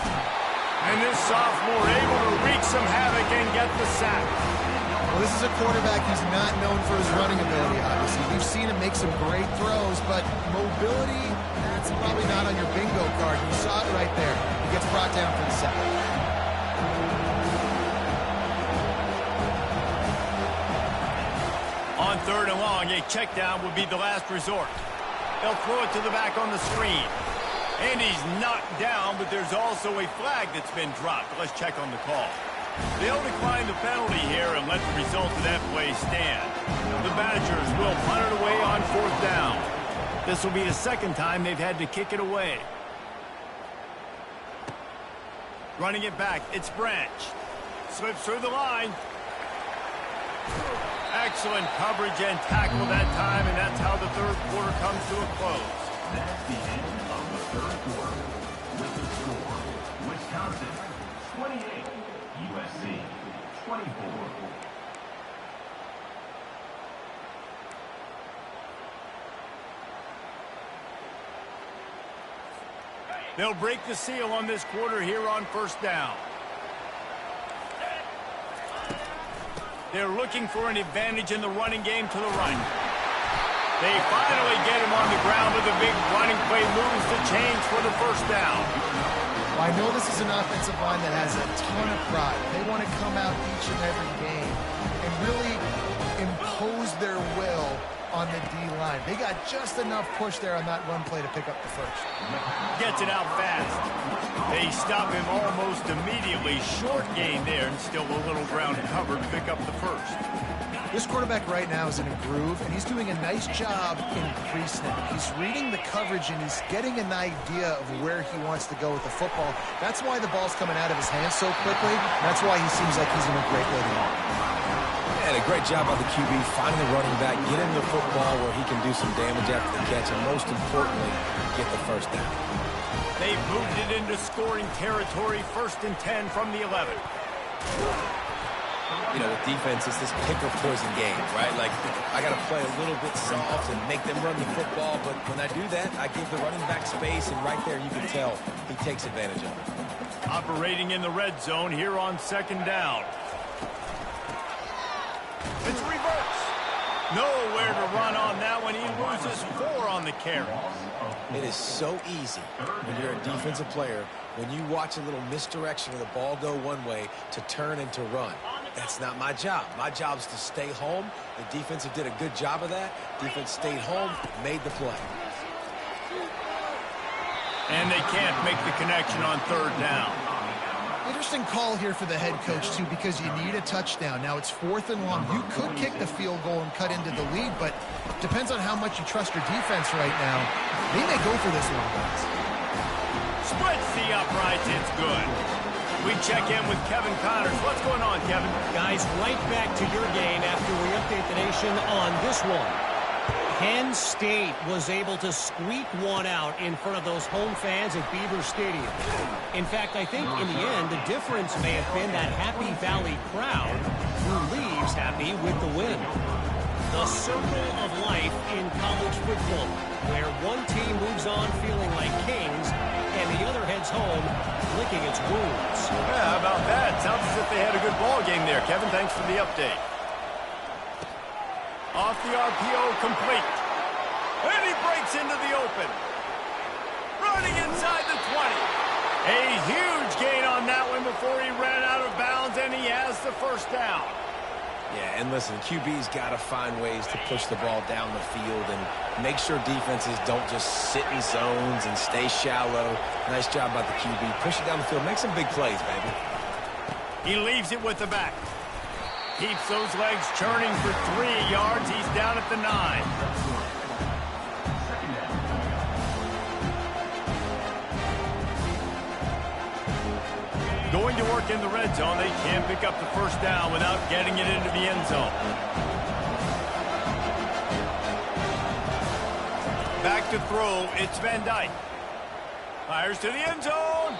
And this sophomore able to wreak some havoc and get the sack. Well, this is a quarterback who's not known for his running ability, obviously. We've seen him make some great throws, but mobility, that's probably not on your bingo card. You saw it right there. He gets brought down for the sack. On 3rd and long, a check down would be the last resort. They'll throw it to the back on the screen. And he's knocked down, but there's also a flag that's been dropped. Let's check on the call. They'll decline the penalty here and let the result of that play stand. The Badgers will punt it away on 4th down. This will be the 2nd time they've had to kick it away. Running it back, it's Branch. Slips through the line. Excellent coverage and tackle that time, and that's how the third quarter comes to a close. That's the end of the third quarter. With the score, Wisconsin 28, USC 24. They'll break the seal on this quarter here on first down. They're looking for an advantage in the running game to the right. They finally get him on the ground with a big running play, moves the chains for the first down. Well, I know this is an offensive line that has a ton of pride. They want to come out each and every game and really impose their will on the D-line. They got just enough push there on that run play to pick up the first. Gets it out fast. They stop him almost immediately. Short gain there, and still a little ground cover to pick up the first. This quarterback right now is in a groove, and he's doing a nice job in pre-snap. He's reading the coverage, and he's getting an idea of where he wants to go with the football. That's why the ball's coming out of his hands so quickly. That's why he seems like he's in a great way to go. Yeah, a great job by the QB, finding the running back, get him the football where he can do some damage after the catch, and most importantly, get the first down. They've moved it into scoring territory, 1st and 10 from the 11. You know, with defense, it's this pick or poison game, right? Like, I got to play a little bit soft and make them run the football, but when I do that, I give the running back space, and right there you can tell he takes advantage of it. Operating in the red zone here on 2nd down. It's reverse. Nowhere to run on that one. He loses 4 on the carry. It is so easy when you're a defensive player, when you watch a little misdirection of the ball go one way, to turn and to run. That's not my job. My job is to stay home. The defensive did a good job of that. Defense stayed home, made the play. And they can't make the connection on 3rd down. Interesting call here for the head coach, too, because you need a touchdown. Now it's 4th and long. You could kick the field goal and cut into the lead, but depends on how much you trust your defense right now. They may go for this one, guys. Splits the uprights. It's good. We check in with Kevin Connors. What's going on, Kevin? Guys, right back to your game after we update the nation on this one. Penn State was able to squeak one out in front of those home fans at Beaver Stadium. In fact, I think in the end, the difference may have been that Happy Valley crowd who leaves happy with the win. The circle of life in college football, where one team moves on feeling like kings and the other heads home licking its wounds. Yeah, how about that? Sounds as if they had a good ball game there. Kevin, thanks for the update. Off the RPO, complete. And he breaks into the open. Running inside the 20. A huge gain on that one before he ran out of bounds, and he has the first down. Yeah, and listen, QB's got to find ways to push the ball down the field and make sure defenses don't just sit in zones and stay shallow. Nice job by the QB. Push it down the field. Make some big plays, baby. He leaves it with the back. Keeps those legs churning for 3 yards. He's down at the 9. Going to work in the red zone. They can't pick up the first down without getting it into the end zone. Back to throw. It's Van Dyke. Fires to the end zone.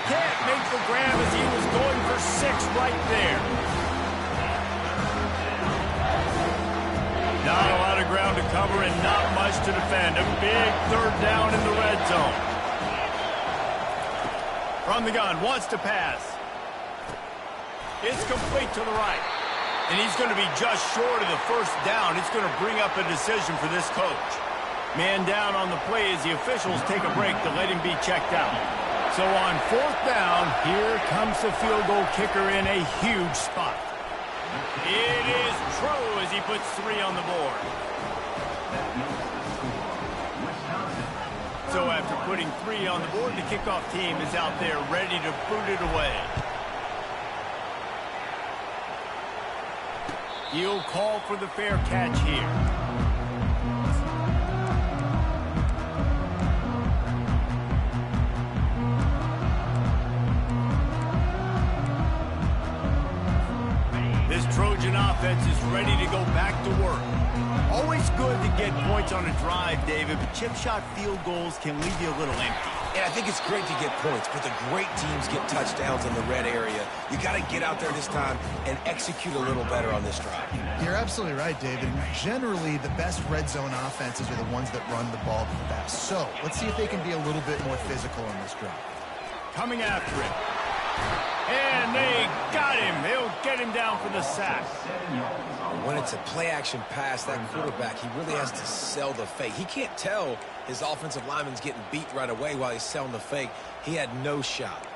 Can't make the grab as he was going for 6 right there. Not a lot of ground to cover and not much to defend. A big 3rd down in the red zone. From the gun, wants to pass. It's complete to the right. And he's going to be just short of the first down. It's going to bring up a decision for this coach. Man down on the play as the officials take a break to let him be checked out. So on 4th down, here comes the field goal kicker in a huge spot. It is true as he puts 3 on the board. So after putting 3 on the board, the kickoff team is out there ready to boot it away. He'll call for the fair catch here. This Trojan offense is ready to go back to work. Always good to get points on a drive, David, but chip shot field goals can leave you a little empty. And I think it's great to get points, but the great teams get touchdowns in the red area. You got to get out there this time and execute a little better on this drive. You're absolutely right, David. Generally, the best red zone offenses are the ones that run the ball the best. So let's see if they can be a little bit more physical in this drive. Coming after him. And they got him. They'll get him down for the sack. When it's a play-action pass, that quarterback, he really has to sell the fake. He can't tell his offensive lineman's getting beat right away while he's selling the fake. He had no shot.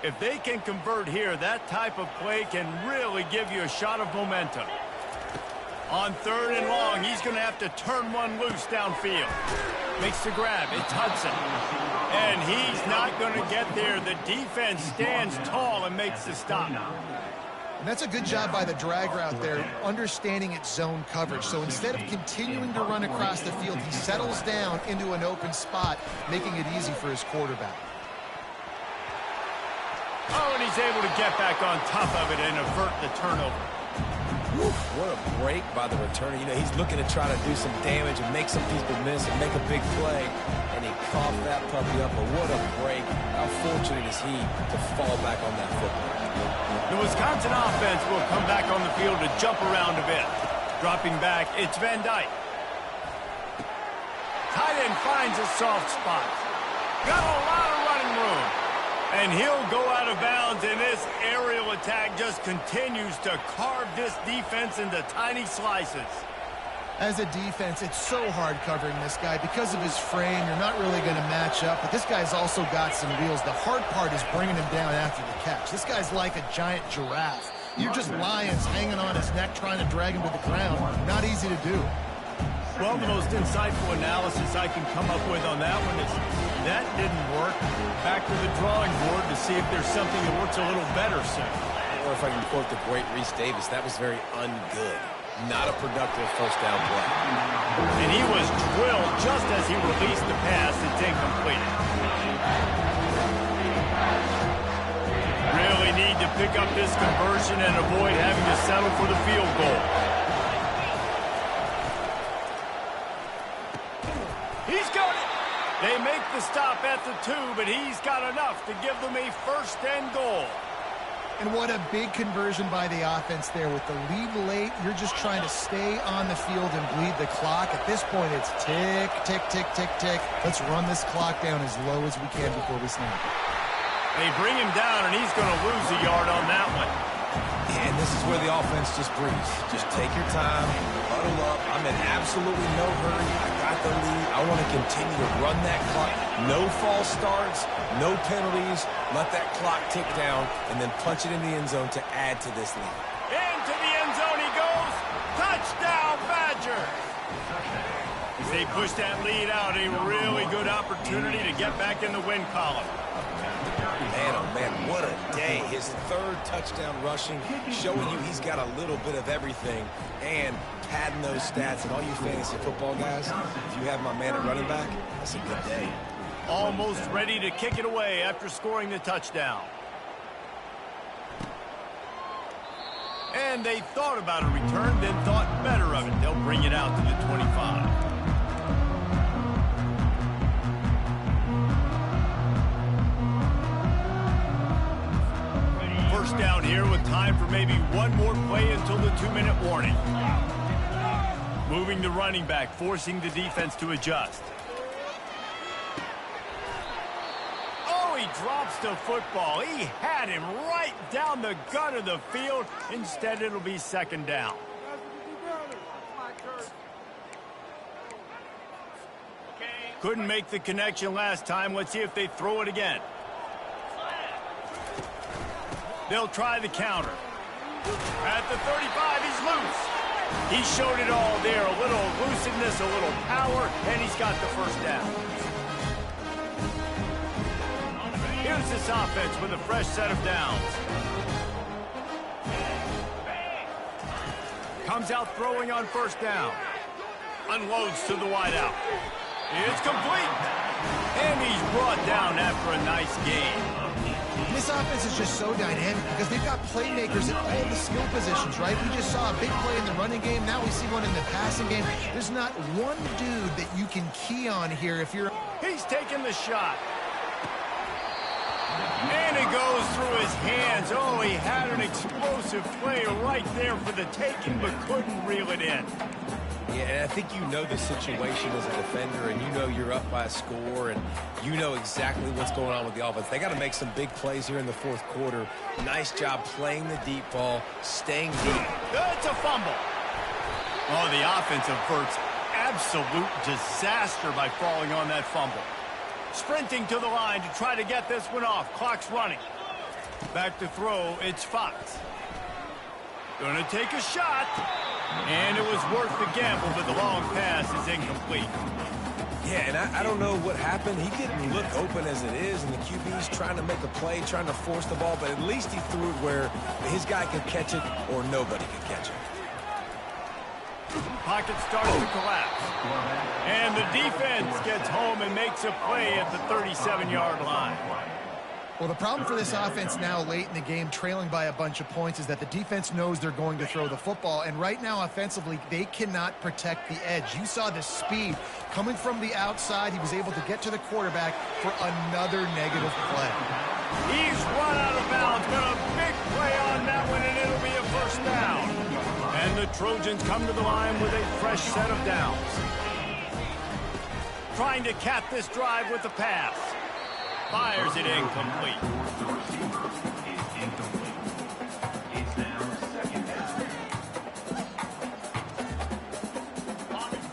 If they can convert here, that type of play can really give you a shot of momentum. On 3rd and long, he's going to have to turn one loose downfield. Makes the grab. It's Hudson. And he's not going to get there. The defense stands tall and makes the stop. And that's a good job by the drag route there, understanding its zone coverage. So instead of continuing to run across the field, he settles down into an open spot, making it easy for his quarterback. Oh, and he's able to get back on top of it and avert the turnover. Whew, what a break by the returner. You know, he's looking to try to do some damage and make some people miss and make a big play. And he coughed that puppy up, but what a break. How fortunate is he to fall back on that football. The Wisconsin offense will come back on the field to jump around a bit. Dropping back, it's Van Dyke. Tight end finds a soft spot. Got a lot of running room. And he'll go out of bounds, and this aerial attack just continues to carve this defense into tiny slices. As a defense, it's so hard covering this guy. Because of his frame, you're not really going to match up, but this guy's also got some wheels. The hard part is bringing him down after the catch. This guy's like a giant giraffe. You're just lions hanging on his neck trying to drag him to the ground. Not easy to do. Well, the most insightful analysis I can come up with on that one is that didn't work. Back to the drawing board to see if there's something that works a little better soon. Or if I can quote the great Reese Davis, that was very ungood. Not a productive first down play. And he was drilled just as he released the pass. It's incomplete. Really need to pick up this conversion and avoid having to settle for the field goal. He's got it. They make the stop at the 2, but he's got enough to give them a 1st and goal. And what a big conversion by the offense there. With the lead late, you're just trying to stay on the field and bleed the clock. At this point, it's tick, tick, tick, tick, tick. Let's run this clock down as low as we can before we snap it. They bring him down, and he's going to lose a yard on that one. And this is where the offense just breathes. Just take your time, huddle up. I'm in absolutely no hurry. I got the lead. I want to continue to run that clock. No false starts, no penalties. Let that clock tick down, and then punch it in the end zone to add to this lead. Into the end zone he goes. Touchdown, Badgers. As they push that lead out, a really good opportunity to get back in the win column. Man, oh man, what a day. His 3rd touchdown rushing, showing you he's got a little bit of everything, and padding those stats. And all you fantasy football guys, if you have my man at running back, that's a good day. Almost ready to kick it away after scoring the touchdown. And they thought about a return, then thought better of it. They'll bring it out to the 25. First down here with time for maybe one more play until the 2-minute warning. Moving the running back, forcing the defense to adjust. Oh, he drops the football. He had him right down the gut of the field. Instead, it'll be 2nd down. Couldn't make the connection last time. Let's see if they throw it again. They'll try the counter. At the 35, he's loose. He showed it all there. A little elusiveness, a little power, and he's got the 1st down. Here's this offense with a fresh set of downs. Comes out throwing on 1st down. Unloads to the wideout. It's complete. And he's brought down after a nice gain. This offense is just so dynamic because they've got playmakers at all the skill positions, right? We just saw a big play in the running game. Now we see one in the passing game. There's not one dude that you can key on here if you're... He's taking the shot. And it goes through his hands. Oh, he had an explosive play right there for the taking, but couldn't reel it in. Yeah, and I think you know the situation as a defender, and you know you're up by a score, and you know exactly what's going on with the offense. They got to make some big plays here in the fourth quarter. Nice job playing the deep ball, staying deep. It's a fumble. Oh, the offense averts absolute disaster by falling on that fumble. Sprinting to the line to try to get this one off. Clock's running. Back to throw, it's Fox. Gonna take a shot. And it was worth the gamble, but the long pass is incomplete. Yeah, and I don't know what happened. He didn't look open as it is, and the QB's trying to make a play, trying to force the ball, but at least he threw it where his guy could catch it or nobody could catch it. Pocket starts to collapse. And the defense gets home and makes a play at the 37-yard line. Well, the problem for this offense now late in the game, trailing by a bunch of points, is that the defense knows they're going to throw the football. And right now, offensively, they cannot protect the edge. You saw the speed coming from the outside. He was able to get to the quarterback for another negative play. He's run out of bounds, but a big play on that one, and it'll be a first down. And the Trojans come to the line with a fresh set of downs. Trying to cap this drive with the pass. Fires it incomplete.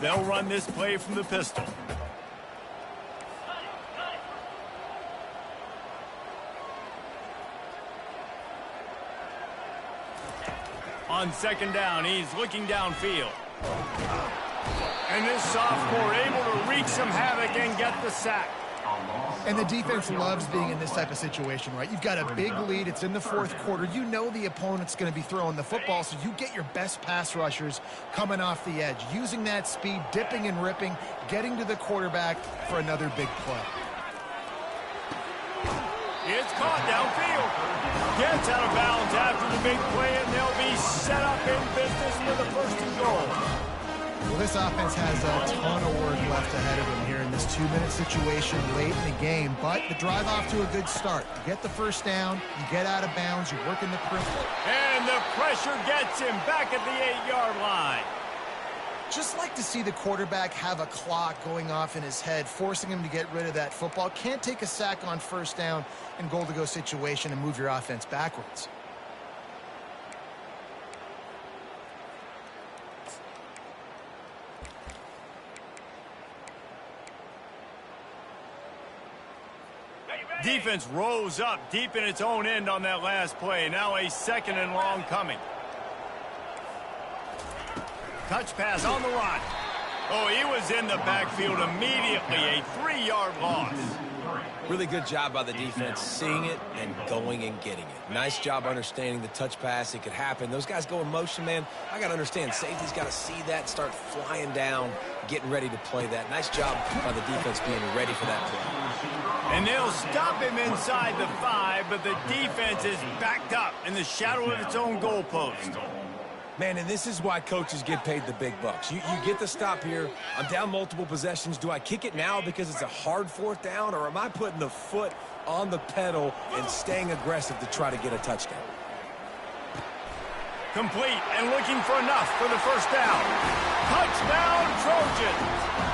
They'll run this play from the pistol. On second down, he's looking downfield. And this sophomore able to wreak some havoc and get the sack. And the defense loves being in this type of situation, right? You've got a big lead. It's in the fourth quarter. You know the opponent's going to be throwing the football, so you get your best pass rushers coming off the edge, using that speed, dipping and ripping, getting to the quarterback for another big play. It's caught downfield. Gets out of bounds after the big play, and they'll be set up in business for the first and goal. Well, this offense has a ton of work left ahead of them here in this 2-minute situation late in the game, but the drive off to a good start. You get the first down, you get out of bounds, you're working the perimeter. And the pressure gets him back at the 8-yard line. Just like to see the quarterback have a clock going off in his head, forcing him to get rid of that football. Can't take a sack on first down in goal-to-go situation and move your offense backwards. Defense rose up deep in its own end on that last play. Now a second and long coming. Touch pass on the run. Oh, he was in the backfield immediately. A 3-yard loss. Really good job by the defense, seeing it and going and getting it. Nice job understanding the touch pass. It could happen. Those guys go in motion, man. I got to understand, safety's got to see that, start flying down, getting ready to play that. Nice job by the defense being ready for that play. And they'll stop him inside the 5, but the defense is backed up in the shadow of its own goalpost. Man, and this is why coaches get paid the big bucks. You get the stop here. I'm down multiple possessions. Do I kick it now because it's a hard fourth down, or am I putting the foot on the pedal and staying aggressive to try to get a touchdown? Complete and looking for enough for the first down. Touchdown, Trojans.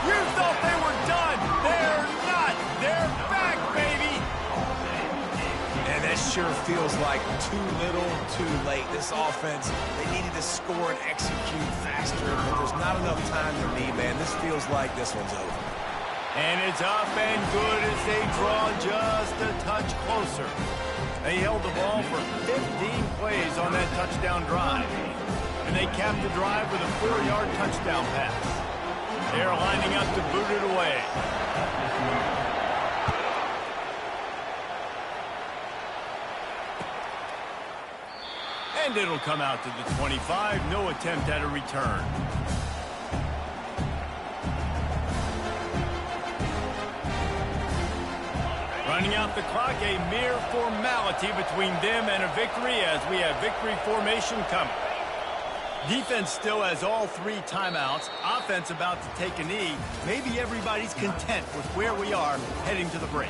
You thought they were done. They're not. They're back, baby. And that sure feels like too little, too late. This offense, they needed to score and execute faster, but there's not enough time for me, man. This feels like this one's over. And it's up and good as they draw just a touch closer. They held the ball for 15 plays on that touchdown drive. And they capped the drive with a 4-yard touchdown pass. They're lining up to boot it away. And it'll come out to the 25. No attempt at a return. Running out the clock, a mere formality between them and a victory as we have victory formation coming. Defense still has all 3 timeouts. Offense about to take a knee. Maybe everybody's content with where we are heading to the break.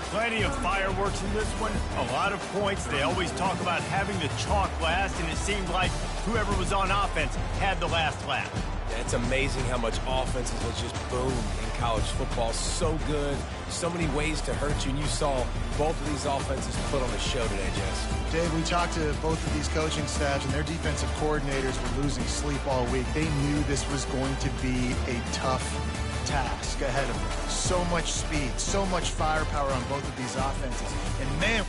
Plenty of fireworks in this one. A lot of points. They always talk about having the chalk last, and it seemed like whoever was on offense had the last laugh. Yeah, it's amazing how much offenses will just boom in college football. So good. So many ways to hurt you. And you saw both of these offenses put on a show today, Jess. Dave, we talked to both of these coaching staffs, and their defensive coordinators were losing sleep all week. They knew this was going to be a tough task ahead of them. So much speed, so much firepower on both of these offenses. And man,